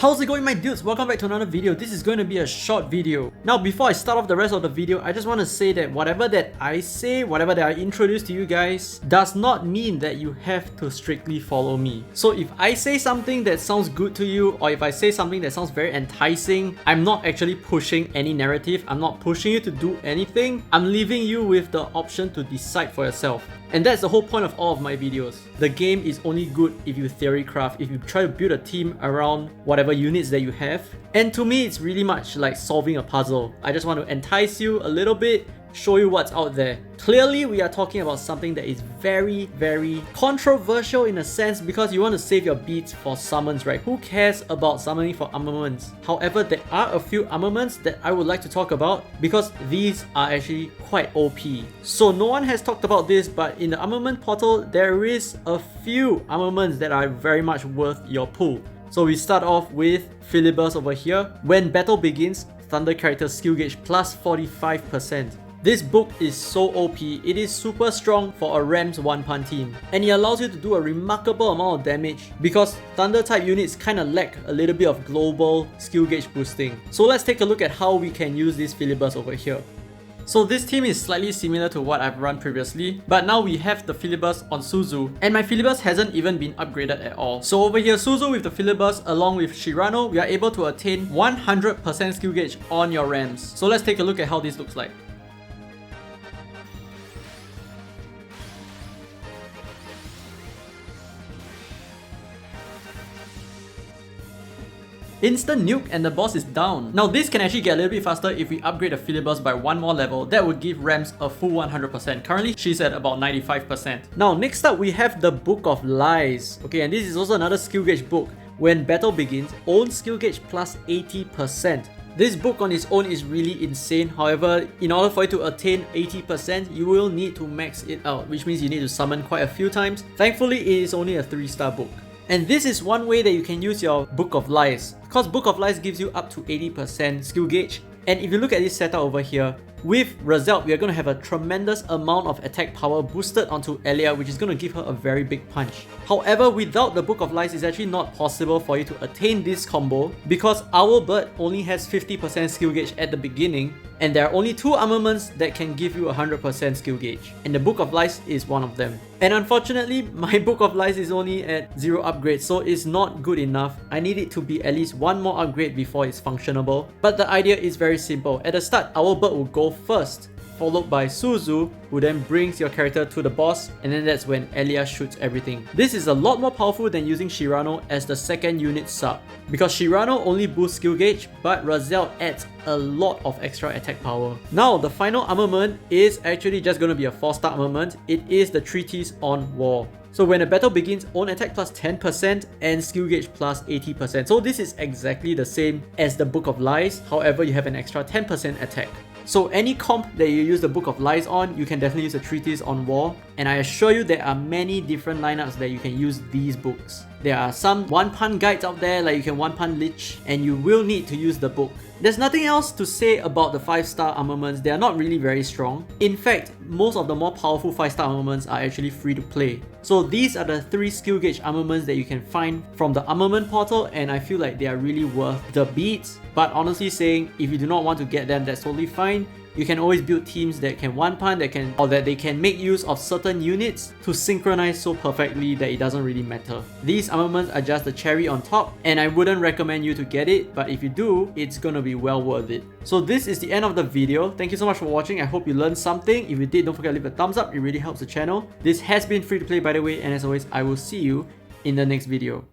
How's it going, my dudes? Welcome back to another video. This is going to be a short video. Now, before I start off the rest of the video, I just want to say that whatever that I say, whatever that I introduce to you guys, does not mean that you have to strictly follow me. So if I say something that sounds good to you, or if I say something that sounds very enticing, I'm not actually pushing any narrative. I'm not pushing you to do anything. I'm leaving you with the option to decide for yourself. And that's the whole point of all of my videos. The game is only good if you theory craft, if you try to build a team around whatever units that you have. And to me, it's really much like solving a puzzle. I just want to entice you a little bit, show you what's out there. Clearly, we are talking about something that is very, very controversial in a sense because you want to save your beats for summons, right? Who cares about summoning for armaments? However, there are a few armaments that I would like to talk about because these are actually quite OP. So no one has talked about this, but in the armament portal, there is a few armaments that are very much worth your pull. So we start off with Philibers over here. When battle begins, Thunder character skill gauge plus 45%. This book is so OP, it is super strong for a Rams one-pun team, and it allows you to do a remarkable amount of damage because Thunder type units kinda lack a little bit of global skill gauge boosting. So let's take a look at how we can use this Philibers over here. So this team is slightly similar to what I've run previously, but now we have the Philibers on Suzu, and my Philibers hasn't even been upgraded at all. So over here, Suzu with the Philibers along with Shirano, we are able to attain 100% skill gauge on your Rams. So let's take a look at how this looks like. Instant nuke and the boss is down. Now this can actually get a little bit faster if we upgrade the Philibers by one more level. That would give Rams a full 100%. Currently she's at about 95%. Now next up we have the Book of Lies. Okay, and this is also another skill gauge book. When battle begins, own skill gauge plus 80%. This book on its own is really insane. However, in order for it to attain 80%, you will need to max it out, which means you need to summon quite a few times. Thankfully, it is only a 3-star book. And this is one way that you can use your Book of Lies, because Book of Lies gives you up to 80% skill gauge. And if you look at this setup over here, with Razelt, we are going to have a tremendous amount of attack power boosted onto Elia, which is going to give her a very big punch. However, without the Book of Lies, it's actually not possible for you to attain this combo because Owlbird only has 50% skill gauge at the beginning, and there are only 2 armaments that can give you 100% skill gauge, and the Book of Lies is one of them. And unfortunately, my Book of Lies is only at 0 upgrades, so it's not good enough. I need it to be at least 1 more upgrade before it's functionable. But the idea is very simple. At the start, Owlbird will go first, followed by Suzu, who then brings your character to the boss, and then that's when Elia shoots everything. This is a lot more powerful than using Shirano as the second unit sub, because Shirano only boosts skill gauge, but Razelt adds a lot of extra attack power. Now, the final armament is actually just going to be a 4-star armament. It is the Treatise on War. So when a battle begins, own attack plus 10% and skill gauge plus 80%. So this is exactly the same as the Book of Lies, however you have an extra 10% attack. So any comp that you use the Book of Lies on, you can definitely use a Treatise on War. And I assure you there are many different lineups that you can use these books. There are some one-pun guides out there, like you can one-pun Lich, and you will need to use the book. There's nothing else to say about the 5-star armaments. They are not really very strong. In fact, most of the more powerful 5-star armaments are actually free to play. So these are the 3 skill gauge armaments that you can find from the armament portal, and I feel like they are really worth the beats. But honestly saying, if you do not want to get them, that's totally fine. You can always build teams that can one-pun, or that they can make use of certain units to synchronize so perfectly that it doesn't really matter. These armaments are just the cherry on top, and I wouldn't recommend you to get it, but if you do, it's gonna be well worth it. So this is the end of the video. Thank you so much for watching. I hope you learned something. If you did, don't forget to leave a thumbs up. It really helps the channel. This has been Free to Play, by the way, and as always, I will see you in the next video.